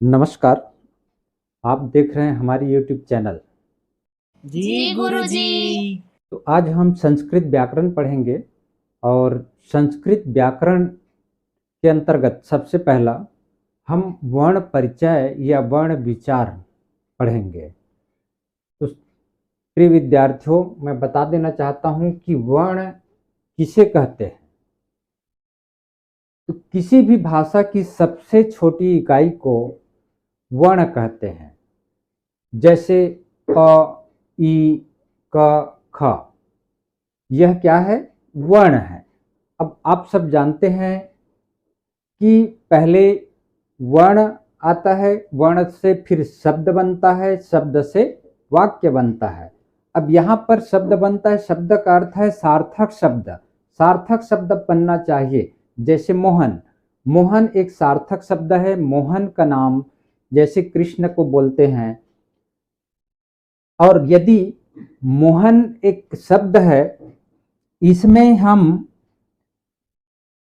नमस्कार। आप देख रहे हैं हमारी यूट्यूब चैनल। जी गुरुजी। तो आज हम संस्कृत व्याकरण पढ़ेंगे और संस्कृत व्याकरण के अंतर्गत सबसे पहला हम वर्ण परिचय या वर्ण विचार पढ़ेंगे। तो प्रिय विद्यार्थियों, मैं बता देना चाहता हूं कि वर्ण किसे कहते हैं। तो किसी भी भाषा की सबसे छोटी इकाई को वर्ण कहते हैं। जैसे अ, ई, क, ख, यह क्या है? वर्ण है। अब आप सब जानते हैं कि पहले वर्ण आता है, वर्ण से फिर शब्द बनता है, शब्द से वाक्य बनता है। अब यहाँ पर शब्द बनता है, शब्द का अर्थ है सार्थक शब्द। सार्थक शब्द बनना चाहिए। जैसे मोहन, मोहन एक सार्थक शब्द है। मोहन का नाम जैसे कृष्ण को बोलते हैं। और यदि मोहन एक शब्द है, इसमें हम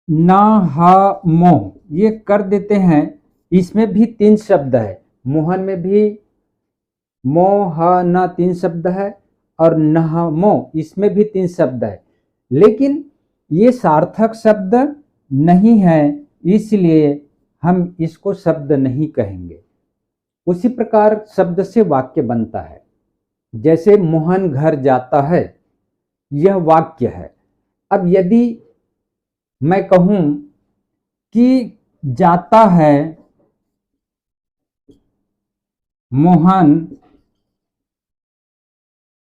ना, हा, मो ये कर देते हैं। इसमें भी तीन शब्द है। मोहन में भी मो, ह, न तीन शब्द है और नह, मो इसमें भी तीन शब्द है। लेकिन ये सार्थक शब्द नहीं है, इसलिए हम इसको शब्द नहीं कहेंगे। उसी प्रकार शब्द से वाक्य बनता है। जैसे मोहन घर जाता है, यह वाक्य है। अब यदि मैं कहूं कि जाता है मोहन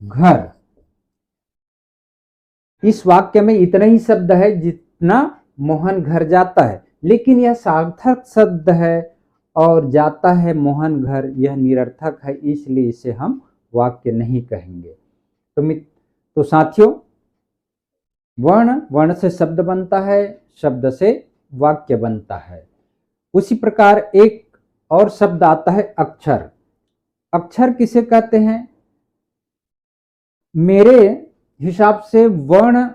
घर, इस वाक्य में इतना ही शब्द है जितना मोहन घर जाता है, लेकिन यह सार्थक शब्द है और जाता है मोहन घर यह निरर्थक है, इसलिए इसे हम वाक्य नहीं कहेंगे। तो साथियों, वर्ण, वर्ण से शब्द बनता है, शब्द से वाक्य बनता है। उसी प्रकार एक और शब्द आता है अक्षर। अक्षर किसे कहते हैं? मेरे हिसाब से वर्ण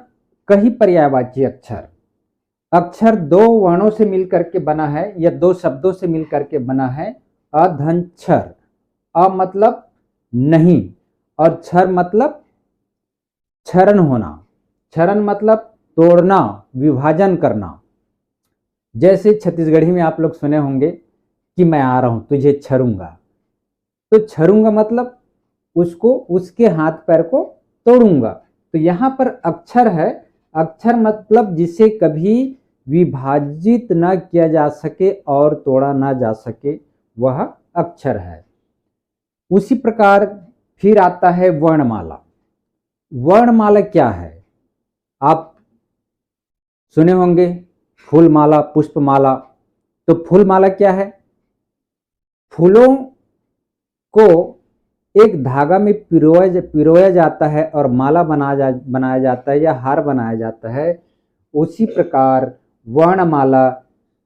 का ही पर्यायवाची अक्षर। अक्षर दो वर्णों से मिलकर के बना है या दो शब्दों से मिलकर के बना है। अधनक्षर, अ मतलब नहीं और क्षर मतलब क्षरण होना। क्षरण मतलब तोड़ना, विभाजन करना। जैसे छत्तीसगढ़ी में आप लोग सुने होंगे कि मैं आ रहा हूं, तुझे छरूंगा। तो छरूंगा मतलब उसको, उसके हाथ पैर को तोड़ूंगा। तो यहां पर अक्षर है। अक्षर मतलब जिसे कभी विभाजित न किया जा सके और तोड़ा ना जा सके, वह अक्षर है। उसी प्रकार फिर आता है वर्णमाला। वर्णमाला क्या है? आप सुने होंगे फूलमाला, पुष्पमाला। तो फूलमाला क्या है? फूलों को एक धागा में पिरोया जाता है और माला बनाया जाता है या हार बनाया जाता है। उसी प्रकार वर्णमाला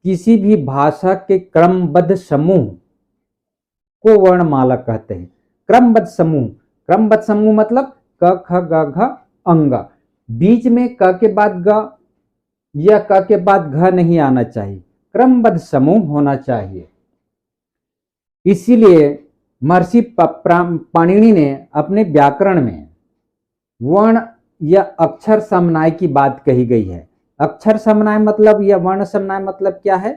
किसी भी भाषा के क्रमबद्ध समूह को वर्णमाला कहते हैं। क्रमबद्ध समूह, क्रमबद्ध समूह मतलब क, ख, ग, घ, अंग। बीच में क के बाद ग या क के बाद घ नहीं आना चाहिए, क्रमबद्ध समूह होना चाहिए। इसीलिए महर्षि पाणिनि ने अपने व्याकरण में वर्ण या अक्षर समन्वय की बात कही गई है। अक्षर समन्वय मतलब या वर्ण समन्वय मतलब क्या है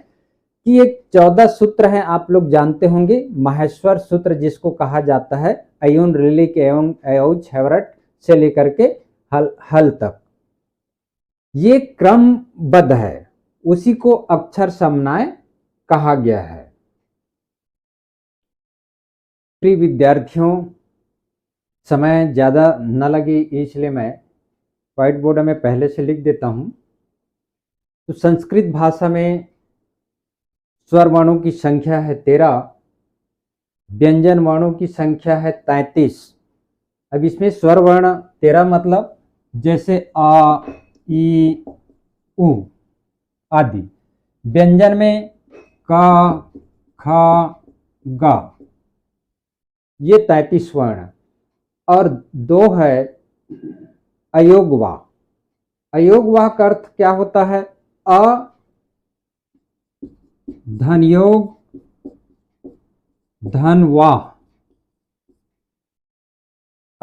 कि एक 14 सूत्र हैं, आप लोग जानते होंगे। माहेश्वर सूत्र जिसको कहा जाता है, अयून रिलिक एवं अयौज हेवरट से लेकर के हल तक, ये क्रमबद्ध है, उसी को अक्षर समन्वय कहा गया है। प्रिय विद्यार्थियों, समय ज़्यादा न लगे इसलिए मैं व्हाइट बोर्ड में पहले से लिख देता हूं। तो संस्कृत भाषा में स्वर वर्णों की संख्या है 13, व्यंजन वर्णों की संख्या है 33। अब इसमें स्वर वर्ण 13 मतलब जैसे आ, ई, उ आदि। व्यंजन में क, ख, ग, ये 33 वर्ण। और दो है अयोगवा। अयोगवा का अर्थ क्या होता है? अ धन योग धनवा।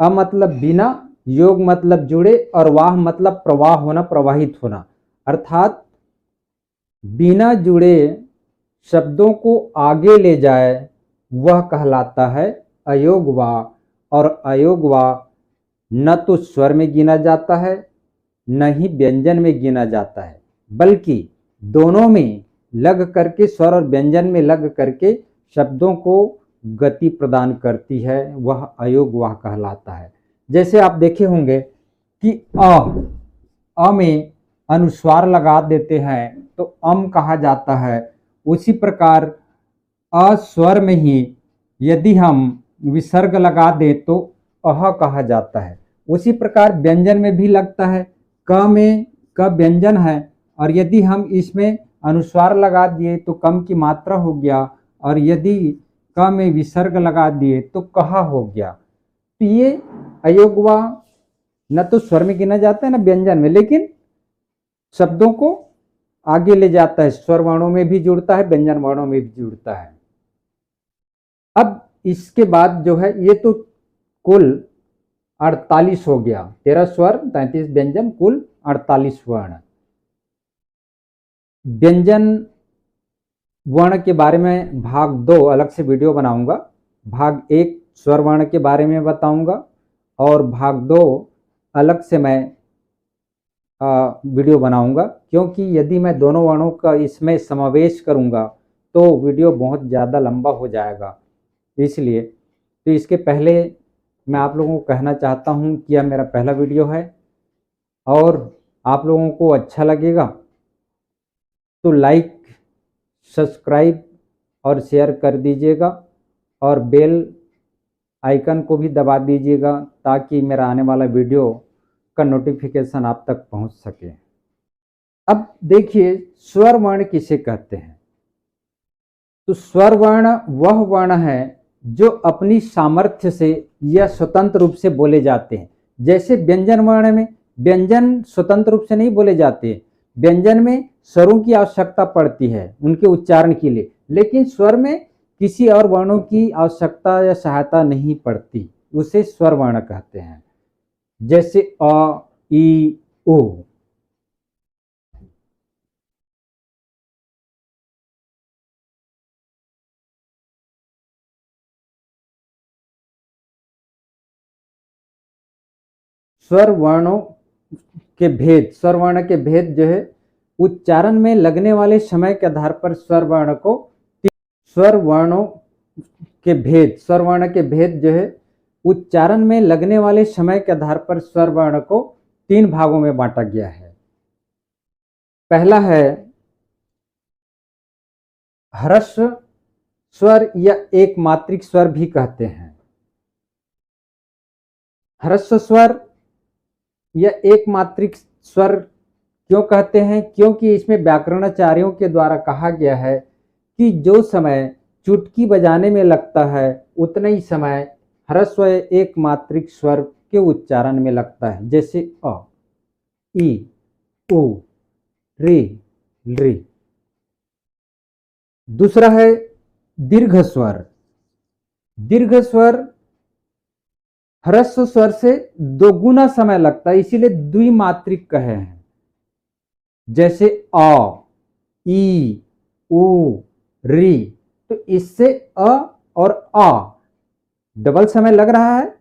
अ मतलब बिना, योग मतलब जुड़े, और वाह मतलब प्रवाह होना, प्रवाहित होना। अर्थात बिना जुड़े शब्दों को आगे ले जाए वह कहलाता है अयोगवा। और अयोगवा न तो स्वर में गिना जाता है न ही व्यंजन में गिना जाता है, बल्कि दोनों में लग करके, स्वर और व्यंजन में लग करके शब्दों को गति प्रदान करती है, वह अयोगवा कहलाता है। जैसे आप देखे होंगे कि अ में अनुस्वार लगा देते हैं तो अम कहा जाता है। उसी प्रकार अस्वर में ही यदि हम विसर्ग लगा दें तो अह कहा जाता है। उसी प्रकार व्यंजन में भी लगता है, क में क व्यंजन है और यदि हम इसमें अनुस्वार लगा दिए तो कम की मात्रा हो गया, और यदि क में विसर्ग लगा दिए तो कहा हो गया। तो ये अयोगवा न तो स्वर में गिना जाता है न व्यंजन में, लेकिन शब्दों को आगे ले जाता है, स्वर वर्णों में भी जुड़ता है, व्यंजन वर्णों में भी जुड़ता है। अब इसके बाद जो है, ये तो कुल 48 हो गया, 13 स्वर 33 व्यंजन, कुल 48 वर्ण। व्यंजन वर्ण के बारे में भाग 2 अलग से वीडियो बनाऊंगा। भाग 1 स्वर वर्ण के बारे में बताऊंगा और भाग 2 अलग से मैं वीडियो बनाऊंगा, क्योंकि यदि मैं दोनों वर्णों का इसमें समावेश करूंगा तो वीडियो बहुत ज़्यादा लंबा हो जाएगा। इसलिए तो इसके पहले मैं आप लोगों को कहना चाहता हूं कि यह मेरा पहला वीडियो है और आप लोगों को अच्छा लगेगा तो लाइक, सब्सक्राइब और शेयर कर दीजिएगा और बेल आइकन को भी दबा दीजिएगा ताकि मेरा आने वाला वीडियो का नोटिफिकेशन आप तक पहुंच सके। अब देखिए, स्वर वर्ण किसे कहते हैं। तो स्वर वर्ण वह वर्ण है जो अपनी सामर्थ्य से या स्वतंत्र रूप से बोले जाते हैं। जैसे व्यंजन वर्ण में व्यंजन स्वतंत्र रूप से नहीं बोले जाते, व्यंजन में स्वरों की आवश्यकता पड़ती है उनके उच्चारण के लिए, लेकिन स्वर में किसी और वर्णों की आवश्यकता या सहायता नहीं पड़ती, उसे स्वर वर्ण कहते हैं। जैसे अ, ई, उ। स्वर वर्णों के भेद, स्वर वर्ण के भेद जो है, उच्चारण में लगने वाले समय के आधार पर स्वर वर्ण को, स्वर वर्णों के भेद, स्वर वर्ण के भेद जो है, उच्चारण में लगने वाले समय के आधार पर स्वर वर्ण को 3 भागों में बांटा गया है। पहला है ह्रस्व स्वर या एक मात्रिक स्वर भी कहते हैं। ह्रस्व स्वर या एक मात्रिक स्वर क्यों कहते हैं? क्योंकि इसमें व्याकरणाचार्यों के द्वारा कहा गया है कि जो समय चुटकी बजाने में लगता है उतना ही समय ह्रस्व एक मात्रिक स्वर के उच्चारण में लगता है। जैसे अ, ई, उ, री, री। दूसरा है दीर्घ स्वर। दीर्घ स्वर ह्रस्व स्वर से 2 गुना समय लगता है, इसीलिए द्विमात्रिक कहे हैं। जैसे अ, ई, उ, री। तो इससे अ और आ डबल समय लग रहा है।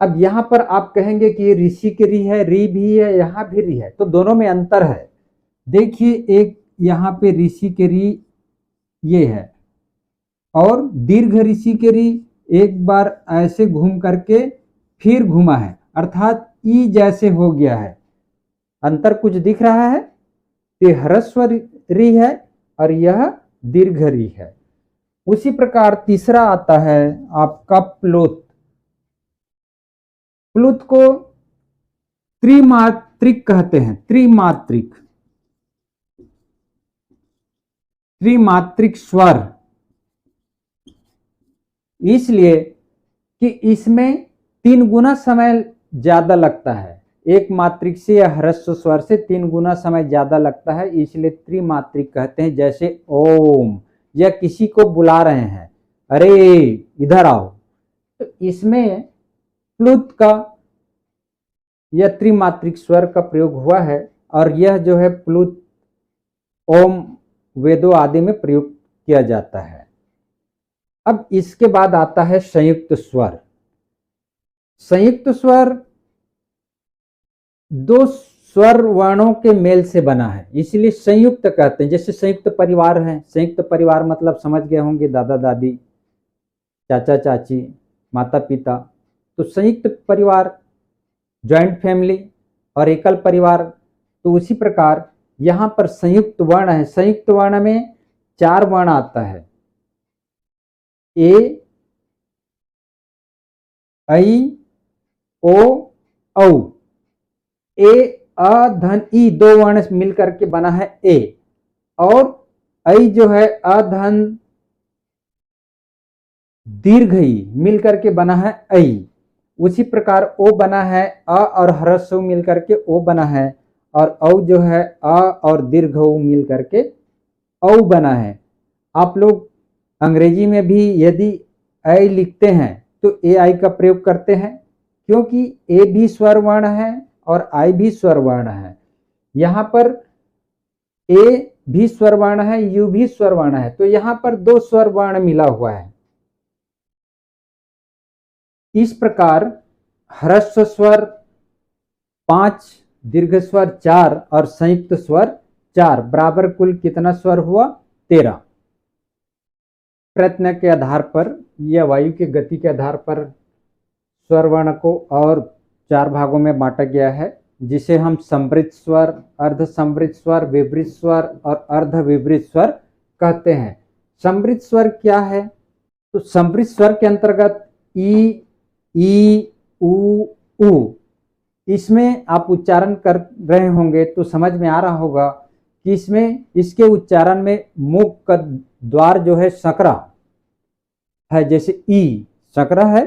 अब यहां पर आप कहेंगे कि ये ऋषि के री है, री भी है, यहां भी री है, तो दोनों में अंतर है। देखिए, एक यहां पे ऋषि के री ये है और दीर्घ ऋषि के री एक बार ऐसे घूम करके फिर घूमा है, अर्थात ई जैसे हो गया है। अंतर कुछ दिख रहा है? ये ह्रस्व री है और यह दीर्घ री है। उसी प्रकार तीसरा आता है आपका प्लुत। प्लुत को त्रिमात्रिक कहते हैं। त्रिमात्रिक, त्रिमात्रिक स्वर, इसलिए कि इसमें 3 गुना समय ज्यादा लगता है। एक मात्रिक से या ह्रस्व स्वर से 3 गुना समय ज्यादा लगता है, इसलिए त्रिमात्रिक कहते हैं। जैसे ओम, या किसी को बुला रहे हैं अरे इधर आओ। तो इसमें प्लुत का या त्रिमात्रिक स्वर का प्रयोग हुआ है और यह जो है प्लुत ओम वेदों आदि में प्रयोग किया जाता है। अब इसके बाद आता है संयुक्त स्वर। संयुक्त स्वर दो स्वर वर्णों के मेल से बना है, इसलिए संयुक्त कहते हैं। जैसे संयुक्त परिवार है, संयुक्त परिवार मतलब समझ गए होंगे, दादा दादी, चाचा चाची, माता पिता। तो संयुक्त परिवार जॉइंट फैमिली और एकल परिवार। तो उसी प्रकार यहां पर संयुक्त वर्ण है। संयुक्त वर्ण में 4 वर्ण आता है, ए, ऐ, ओ, औ। ए, अ, धन ई 2 वर्ण मिलकर के बना है ए, और ऐ जो है अ धन दीर्घ ई मिलकर के बना है ऐ। उसी प्रकार ओ बना है अ और ह्रस्व मिलकर के ओ बना है, और औ जो है अ और दीर्घ ऊ मिलकर के औ बना है। आप लोग अंग्रेजी में भी यदि ऐ लिखते हैं तो ए आई का प्रयोग करते हैं, क्योंकि ए भी स्वर वर्ण है और आई भी स्वर वर्ण है। यहां पर ए भी स्वर वर्ण है, यू भी स्वर वर्ण है, तो यहां पर 2 स्वर वर्ण मिला हुआ है। इस प्रकार ह्रस्व स्वर 5, दीर्घ स्वर 4 और संयुक्त स्वर 4 बराबर कुल कितना स्वर हुआ? 13। प्रयत्न के आधार पर या वायु की गति के आधार पर स्वर वर्ण को और 4 भागों में बांटा गया है, जिसे हम समृद्ध स्वर, अर्ध समृद्ध स्वर, विवृत स्वर और अर्ध विवृत स्वर कहते हैं। समृद्ध स्वर क्या है? तो समृद्ध स्वर के अंतर्गत ई, उ, ऊ, इसमें आप उच्चारण कर रहे होंगे तो समझ में आ रहा होगा कि इसमें इसके उच्चारण में मुख का द्वार जो है सकरा है, जैसे ई सकरा है।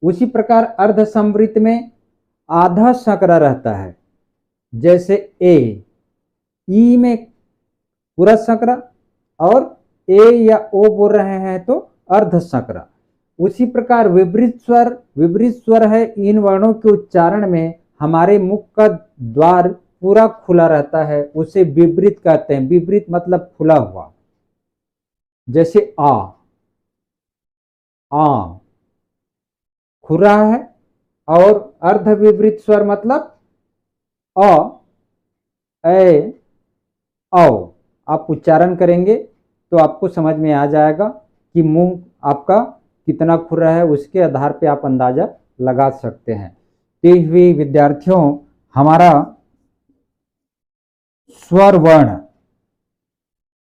उसी प्रकार अर्ध समृद्ध में आधा सकरा रहता है, जैसे ए, ई में पूरा सकरा, और ए या ओ बोल रहे हैं तो अर्ध सकरा। उसी प्रकार विपरीत स्वर है, इन वर्णों के उच्चारण में हमारे मुख का द्वार पूरा खुला रहता है, उसे विपरीत कहते हैं। विपरीत मतलब खुला हुआ, जैसे आ खुला है, और अर्ध विपरीत स्वर मतलब अ, ए, औ। आप उच्चारण करेंगे तो आपको समझ में आ जाएगा कि मुंह आपका कितना खुला है, उसके आधार पे आप अंदाजा लगा सकते हैं। तेज हुए विद्यार्थियों, हमारा स्वर वर्ण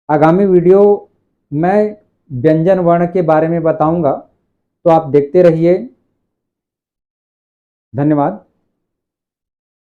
आगामी वीडियो में व्यंजन वर्ण के बारे में बताऊंगा, तो आप देखते रहिए। धन्यवाद।